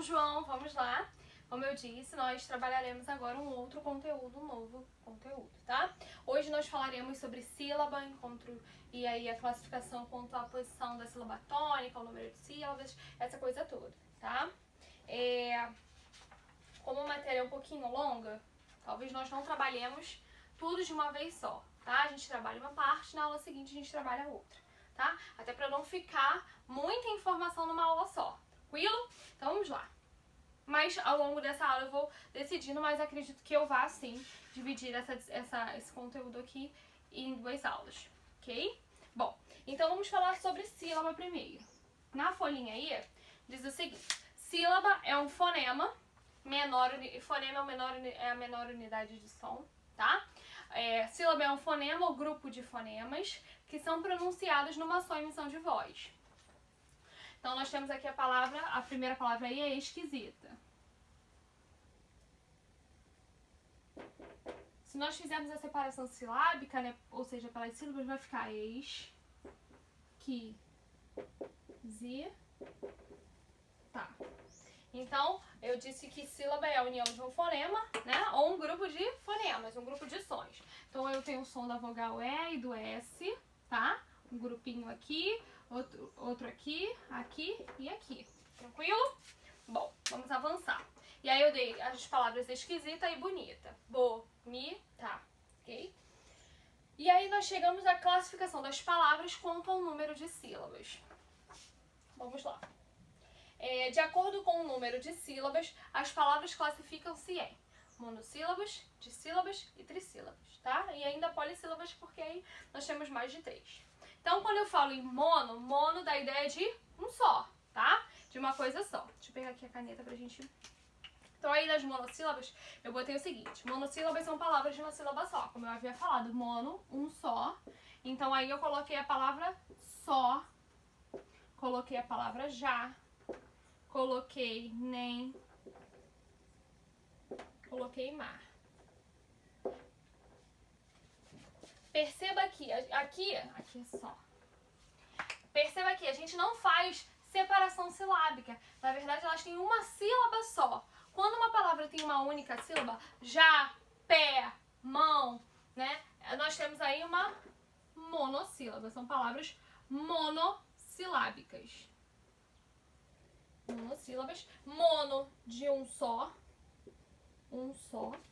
João, vamos lá. Como eu disse, nós trabalharemos agora um outro conteúdo, um novo conteúdo, tá? Hoje nós falaremos sobre sílaba, encontro e aí a classificação quanto à posição da sílaba tônica, o número de sílabas, essa coisa toda, tá? Como a matéria é um pouquinho longa, talvez nós não trabalhemos tudo de uma vez só, tá? A gente trabalha uma parte, na aula seguinte a gente trabalha outra, tá? Até para não ficar muita informação numa aula só, tranquilo? Então vamos lá. Mas ao longo dessa aula eu vou decidindo, mas acredito que eu vá sim dividir esse conteúdo aqui em duas aulas, ok? Bom, então vamos falar sobre sílaba primeiro. Na folhinha aí diz o seguinte: sílaba é um fonema, fonema é a menor unidade de som, tá? Sílaba é um fonema ou grupo de fonemas que são pronunciados numa só emissão de voz. Então nós temos aqui a primeira palavra aí é esquisita. Se nós fizermos a separação silábica, né, ou seja, pelas sílabas, vai ficar tá. Então, eu disse que sílaba é a união de um fonema, né, ou um grupo de fonemas, um grupo de sons. Então, eu tenho o som da vogal E e do S, tá? Um grupinho aqui, outro aqui, aqui e aqui. Tranquilo? Bom, vamos avançar. E aí eu dei as palavras esquisita e bonita. Bonita, ok? E aí nós chegamos à classificação das palavras quanto ao número de sílabas. Vamos lá. De acordo com o número de sílabas, as palavras classificam-se em monossílabas, dissílabas e trissílabas, tá? E ainda polissílabas, porque aí nós temos mais de 3. Então, quando eu falo em mono dá a ideia de um só, tá? De uma coisa só. Deixa eu pegar aqui a caneta pra gente... Então, aí das monossílabas, eu botei o seguinte: monossílabas são palavras de uma sílaba só, como eu havia falado. Mono, um só. Então, aí eu coloquei a palavra só, coloquei a palavra já, coloquei nem, coloquei mar. Perceba que aqui é só. Perceba que a gente não faz separação silábica. Na verdade, elas têm uma sílaba só. Quando uma palavra tem uma única sílaba, já, pé, mão, né? Nós temos aí uma monossílaba. São palavras monossilábicas. Monossílabas. Mono de um só,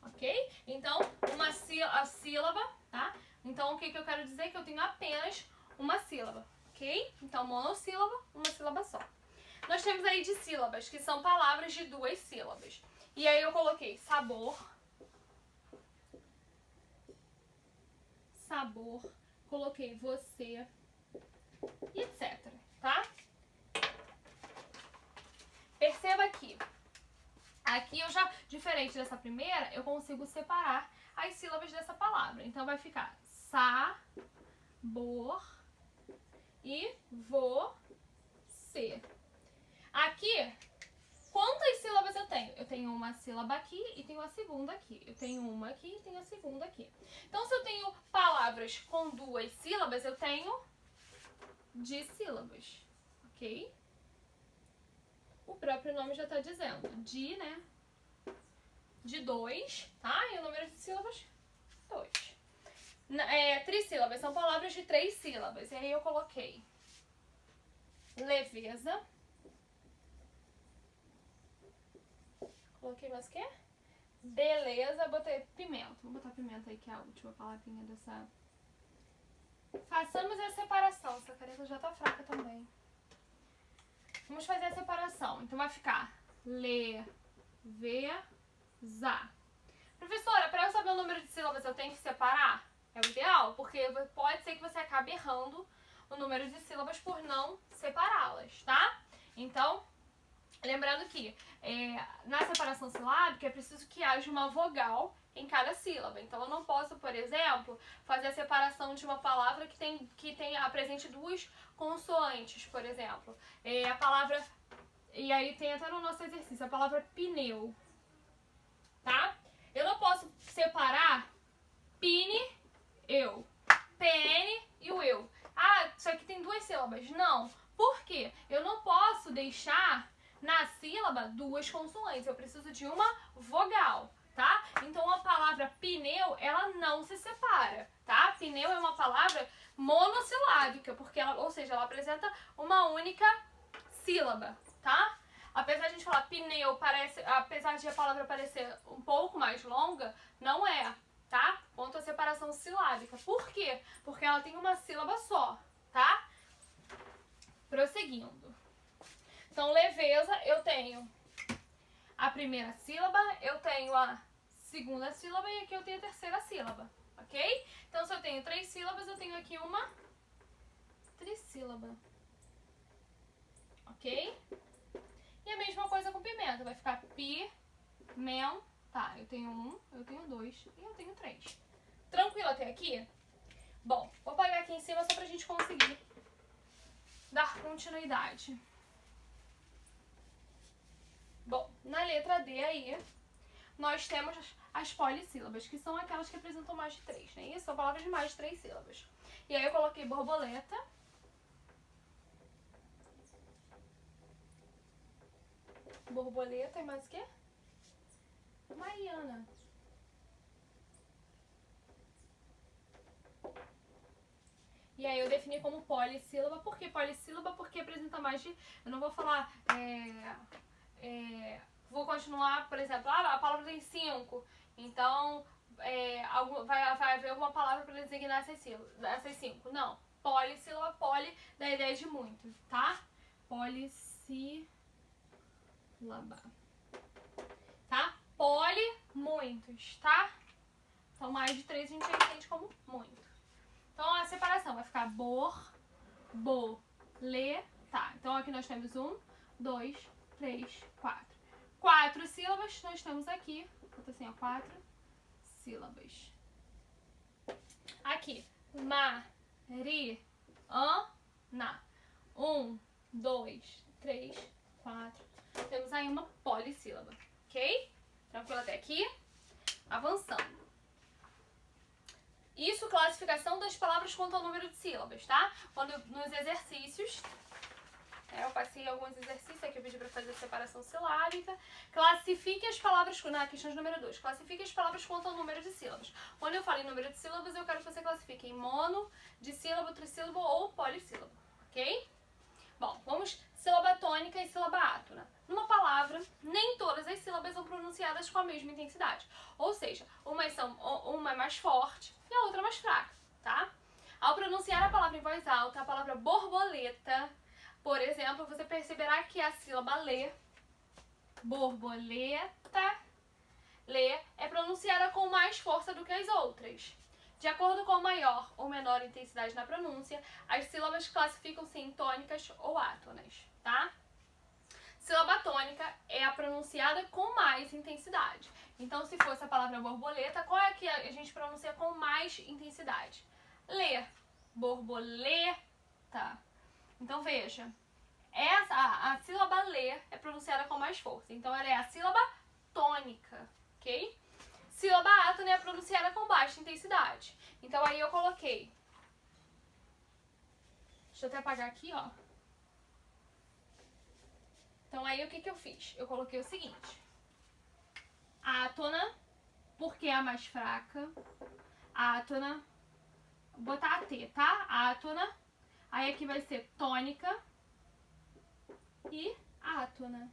ok? Então, a sílaba, tá? Então, o que eu quero dizer? Que eu tenho apenas uma sílaba, ok? Então, monossílaba, uma sílaba só. Nós temos aí dissílabas, que são palavras de 2 sílabas. E aí eu coloquei sabor, coloquei você, e etc, tá? Perceba que aqui eu já, diferente dessa primeira, eu consigo separar as sílabas dessa palavra. Então vai ficar sabor e você. Aqui, quantas sílabas eu tenho? Eu tenho uma sílaba aqui e tenho a segunda aqui. Eu tenho uma aqui e tenho a segunda aqui. Então, se eu tenho palavras com 2 sílabas, eu tenho dissílabas, ok? O próprio nome já está dizendo. Né? De 2, tá? E o número de sílabas, 2. Trissílabas são palavras de 3 sílabas. E aí eu coloquei leveza. Coloquei mais o quê? Beleza, botei pimenta. Vou botar pimenta aí, que é a última palavrinha dessa... Façamos a separação. Essa caneta já tá fraca também. Vamos fazer a separação. Então vai ficar leveza. Professora, para eu saber o número de sílabas eu tenho que separar? É o ideal, porque pode ser que você acabe errando o número de sílabas por não separá-las, tá? Então, lembrando que na separação silábica é preciso que haja uma vogal em cada sílaba. Então, eu não posso, por exemplo, fazer a separação de uma palavra que apresente 2 consoantes, por exemplo. A palavra... E aí tem até no nosso exercício a palavra pneu, tá? Eu não posso separar eu, PN e o eu. Ah, isso aqui tem 2 sílabas. Não. Por quê? Eu não posso deixar Na sílaba, 2 consoantes. Eu preciso de uma vogal, tá? Então a palavra pneu, ela não se separa, tá? Pneu é uma palavra monossilábica, porque ela, ou seja, ela apresenta uma única sílaba, tá? Apesar de a gente falar pneu, apesar de a palavra parecer um pouco mais longa, não é, tá? Quanto à separação silábica. Por quê? Porque ela tem uma sílaba só, tá? Prosseguindo. Então, leveza, eu tenho a primeira sílaba, eu tenho a segunda sílaba e aqui eu tenho a terceira sílaba, ok? Então, se eu tenho 3 sílabas, eu tenho aqui uma trissílaba, ok? E a mesma coisa com pimenta, vai ficar pimenta. Tá, eu tenho 1, eu tenho 2 e eu tenho 3. Tranquilo até aqui? Bom, vou apagar aqui em cima só pra gente conseguir dar continuidade. Bom, na letra D aí, nós temos as polissílabas, que são aquelas que apresentam mais de 3, né? Isso, são palavras de mais de 3 sílabas. E aí eu coloquei borboleta. Borboleta e mais o quê? Mariana. E aí eu defini como polissílaba. Por que polissílaba? Porque apresenta mais de... Eu não vou falar... vou continuar, por exemplo, a palavra tem 5. Então, vai haver alguma palavra para designar essas 5. Não. Polissílaba, poli, da ideia de muito, tá? Polissílaba. Tá? Poli, muitos, tá? Então, mais de 3 a gente já entende como muito. Então, a separação vai ficar tá. Então, aqui nós temos 1, 2, 3, 4. 4 sílabas, nós temos aqui, bota assim, ó, 4 sílabas. Aqui, mariana. 1, 2, 3, 4. Temos aí uma polissílaba, ok? Tranquilo até aqui? Avançando. Isso, classificação das palavras quanto ao número de sílabas, tá? Quando nos exercícios, eu passei alguns exercícios aqui, eu pedi pra fazer separação silábica. Classifique as palavras, na questão de número 2, classifique as palavras quanto ao número de sílabas. Quando eu falo em número de sílabas, eu quero que você classifique em mono, dissílabo, trissílabo ou polissílabo, ok? Bom, vamos sílaba tônica e sílaba átona. Numa palavra, nem todas as sílabas são pronunciadas com a mesma intensidade. Ou seja, uma é mais forte e a outra mais fraca, tá? Ao pronunciar a palavra em voz alta, a palavra borboleta, por exemplo, você perceberá que a sílaba lê, borboleta, lê, é pronunciada com mais força do que as outras. De acordo com maior ou menor intensidade na pronúncia, as sílabas classificam-se em tônicas ou átonas, tá? Sílaba tônica é a pronunciada com mais intensidade. Então, se fosse a palavra borboleta, qual é que a gente pronuncia com mais intensidade? Lê, borboleta. Então, veja, a sílaba lê é pronunciada com mais força. Então, ela é a sílaba tônica, ok? Sílaba átona é pronunciada com baixa intensidade. Então, aí eu coloquei... Deixa eu até apagar aqui, ó. Então, aí o que eu fiz? Eu coloquei o seguinte. Átona, porque é a mais fraca. Átona. Vou botar a T, tá? Átona. Aí aqui vai ser tônica. E átona.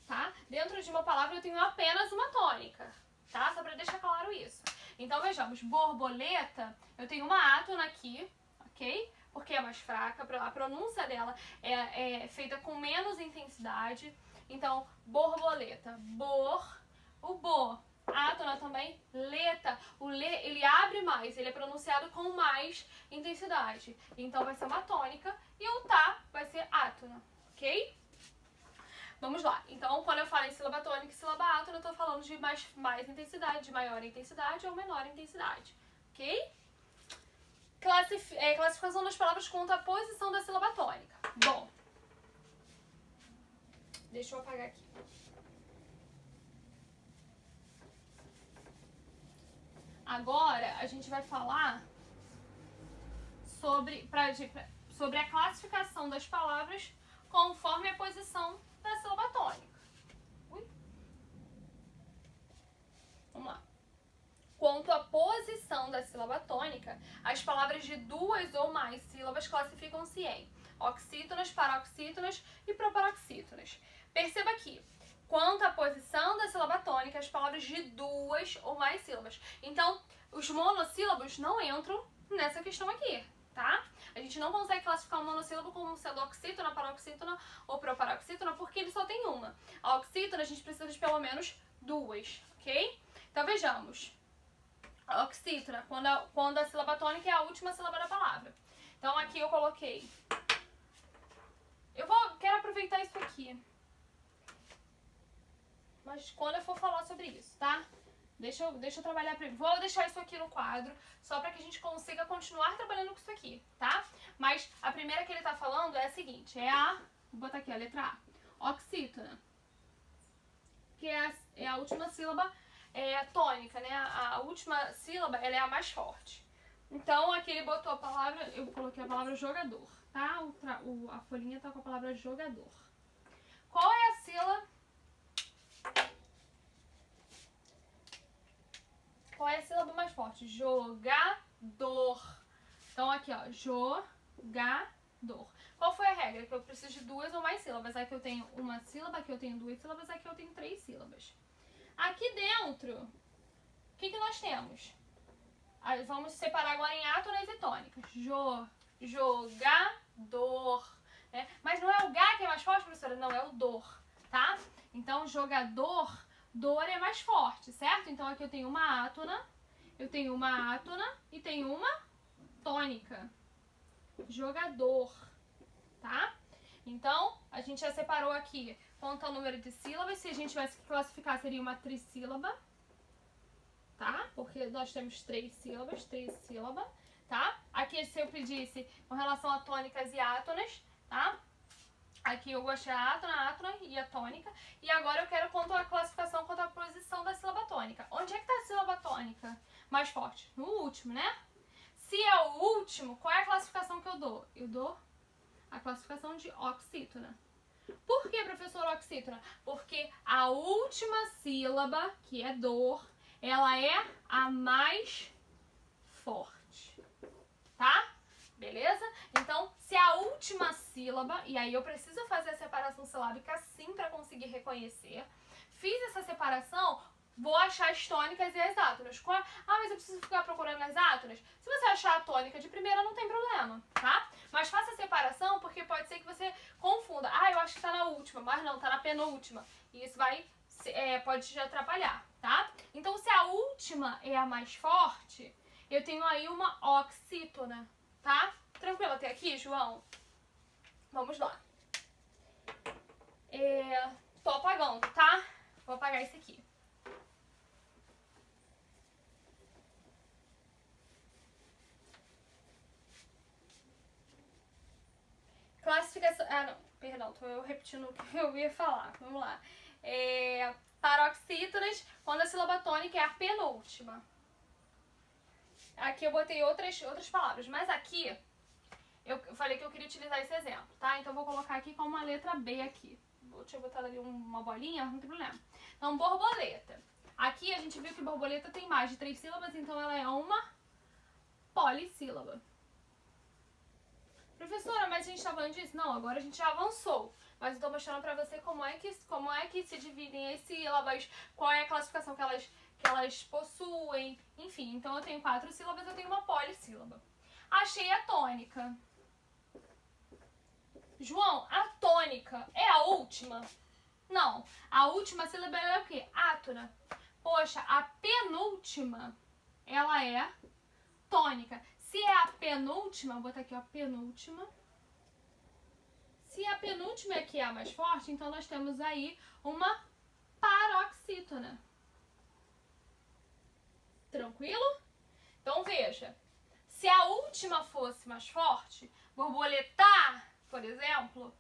Tá? Dentro de uma palavra eu tenho apenas uma tônica, tá? Só pra deixar claro isso. Então, vejamos, borboleta, eu tenho uma átona aqui, ok? Porque é mais fraca, a pronúncia dela é feita com menos intensidade. Então, borboleta, o bo, átona também, leta, o lê, ele abre mais, ele é pronunciado com mais intensidade. Então, vai ser uma tônica e o tá vai ser átona, ok? Vamos lá. Então, quando eu falo em sílaba tônica e sílaba átona, eu tô falando de mais intensidade, de maior intensidade ou menor intensidade, ok? Classificação das palavras quanto à posição da sílaba tônica. Bom, deixa eu apagar aqui. Agora, a gente vai falar sobre a classificação das palavras conforme a posição da sílaba tônica. Ui. Vamos lá. Quanto à posição da sílaba tônica, as palavras de 2 ou mais sílabas classificam-se em oxítonas, paroxítonas e proparoxítonas. Perceba aqui, quanto à posição da sílaba tônica, as palavras de 2 ou mais sílabas. Então, os monossílabos não entram nessa questão aqui, tá? A gente não consegue classificar um monossílabo como sendo oxítona, paroxítona ou proparoxítona, porque ele só tem uma. A oxítona a gente precisa de pelo menos 2, ok? Então vejamos. A oxítona, quando a sílaba tônica é a última sílaba da palavra. Então aqui eu coloquei. Quero aproveitar isso aqui. Mas quando eu for falar sobre isso, tá? Deixa eu trabalhar primeiro. Vou deixar isso aqui no quadro, só para que a gente consiga continuar trabalhando com isso aqui, tá? Mas a primeira que ele tá falando é a seguinte, vou botar aqui a letra A, oxítona, que é a última sílaba tônica, né? A última sílaba, ela é a mais forte. Então, aqui ele botou a palavra, eu coloquei a palavra jogador, tá? A folhinha tá com a palavra jogador. Qual é a sílaba? Qual é a sílaba mais forte? Jogador. Então aqui, ó, jogador. Qual foi a regra? Que eu preciso de 2 ou mais sílabas. Aqui eu tenho uma sílaba, aqui eu tenho 2 sílabas, aqui eu tenho 3 sílabas. Aqui dentro, o que nós temos? Vamos separar agora em átonas e tônicas. Jogador. Né? Mas não é o Gá que é mais forte, professora? Não, é o dor, tá? Então, jogador, dor é mais forte, certo? Então, aqui eu tenho uma átona e tenho uma tônica. Jogador, tá? Então, a gente já separou aqui quanto ao número de sílabas. Se a gente tivesse que classificar, seria uma trissílaba, tá? Porque nós temos 3 sílabas, trissílaba, tá? Aqui, se eu pedisse com relação a tônicas e átonas, tá? Aqui eu gostei a átona e a tônica. E agora eu quero quanto à classificação, quanto à posição da sílaba tônica. Onde é que está a sílaba tônica mais forte? No último, né? Se é o último, qual é a classificação que eu dou? Eu dou a classificação de oxítona. Por que, professor, oxítona? Porque a última sílaba, que é dor, ela é a mais forte, tá? Beleza? Então, se a última sílaba, e aí eu preciso fazer a separação silábica sim para conseguir reconhecer. Fiz essa separação, vou achar as tônicas e as átonas. Mas eu preciso ficar procurando as átonas? Se você achar a tônica de primeira, não tem problema, tá? Mas faça a separação, porque pode ser que você confunda. Eu acho que tá na última, mas não, tá na penúltima. E isso pode te atrapalhar, tá? Então, se a última é a mais forte, eu tenho aí uma oxítona, tá? Tranquilo até aqui, João? Vamos lá. Tô apagando, tá? Vou apagar esse aqui. Classificação... não, perdão, tô eu repetindo o que eu ia falar. Vamos lá. Paroxítonas, quando a sílaba tônica é a penúltima. Aqui eu botei outras palavras, mas aqui eu falei que eu queria utilizar esse exemplo, tá? Então eu vou colocar aqui com uma letra B aqui. Deixa eu botar ali uma bolinha, não tem problema. Então, borboleta. Aqui a gente viu que borboleta tem mais de 3 sílabas, então ela é uma polissílaba. Professora, mas a gente tá falando disso? Não, agora a gente já avançou. Mas eu tô mostrando pra você como é que se dividem as sílabas, qual é a classificação que elas possuem, enfim. Então eu tenho 4 sílabas, eu tenho uma polissílaba. Achei a tônica. João, a tônica é a última? Não. A última sílaba é o quê? Átona. Poxa, a penúltima, ela é tônica. Se é a penúltima, vou botar aqui, ó, penúltima. Se a penúltima é que é a mais forte, então nós temos aí uma paroxítona. Tranquilo? Então veja, se a última fosse mais forte, borboletar, por exemplo,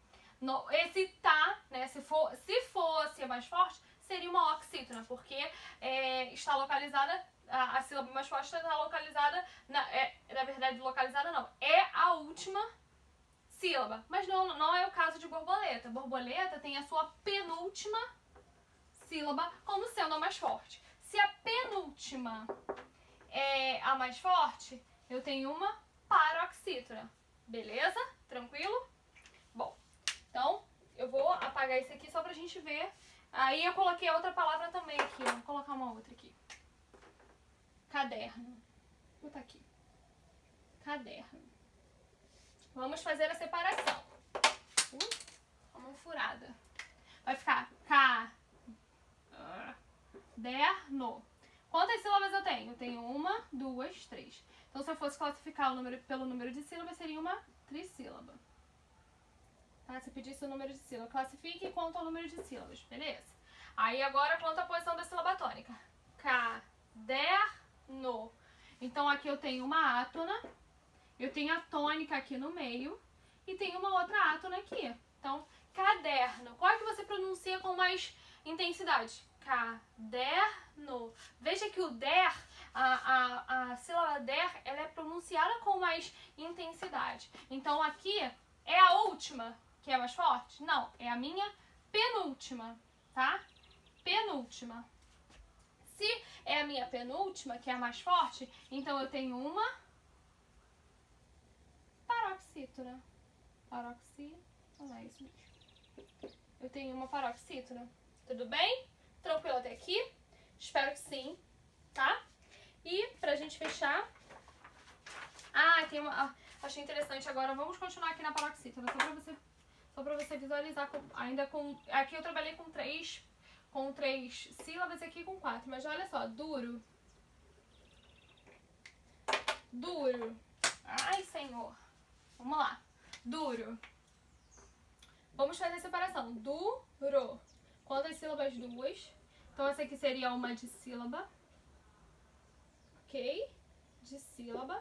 esse tá, né, se fosse mais forte, seria uma oxítona, porque está localizada, a sílaba mais forte está localizada, na verdade localizada não, é a última sílaba. Mas não é o caso de borboleta. Borboleta tem a sua penúltima sílaba como sendo a mais forte. Se a penúltima é a mais forte, eu tenho uma paroxítona. Beleza? Tranquilo? Bom, então eu vou apagar isso aqui só pra gente ver. Aí eu coloquei outra palavra também aqui, ó. Vou colocar uma outra aqui. Caderno. Vou botar aqui. Caderno. Vamos fazer a separação. Uma furada. Vai ficar caderno. Quantas sílabas eu tenho? Eu tenho 1, 2, 3. Então, se eu fosse classificar o número pelo número de sílabas, seria uma trissílaba. Tá? Se pedisse o número de sílabas, classifique e conta o número de sílabas, beleza? Aí, agora, conta a posição da sílaba tônica. Caderno. Então, aqui eu tenho uma átona, eu tenho a tônica aqui no meio e tenho uma outra átona aqui. Então, caderno. Qual é que você pronuncia com mais intensidade? Caderno. Veja que o der, a sílaba der, ela é pronunciada com mais intensidade. Então, aqui é a última que é mais forte? Não, é a minha penúltima, tá? Penúltima. Se é a minha penúltima, que é a mais forte, então eu tenho uma paroxítona. Paroxítona, é isso mesmo. Eu tenho uma paroxítona. Tudo bem? Tranquilo até aqui? Espero que sim, tá? E pra gente fechar... tem uma... achei interessante agora. Vamos continuar aqui na paroxítona, só pra você visualizar. Aqui eu trabalhei com três sílabas e aqui com 4. Mas olha só, duro. Duro. Ai, Senhor. Vamos lá. Duro. Vamos fazer a separação. Duro. Quantas sílabas? 2. Então, essa aqui seria uma dissílaba. Ok? Dissílaba.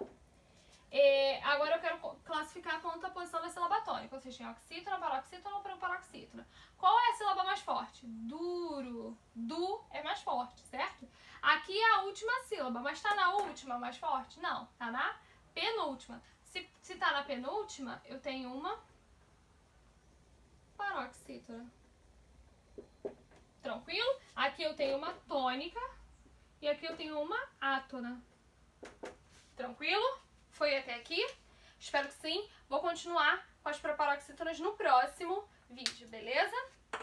Agora eu quero classificar quanto a posição da sílaba tônica. Ou seja, tem oxítona, paroxítona ou paroxítona. Qual é a sílaba mais forte? Duro. Du é mais forte, certo? Aqui é a última sílaba, mas tá na última mais forte? Não, tá na penúltima. Se tá na penúltima, eu tenho uma paroxítona. Tranquilo? Aqui eu tenho uma tônica e aqui eu tenho uma átona. Tranquilo? Foi até aqui? Espero que sim. Vou continuar com as paroxítonas no próximo vídeo, beleza?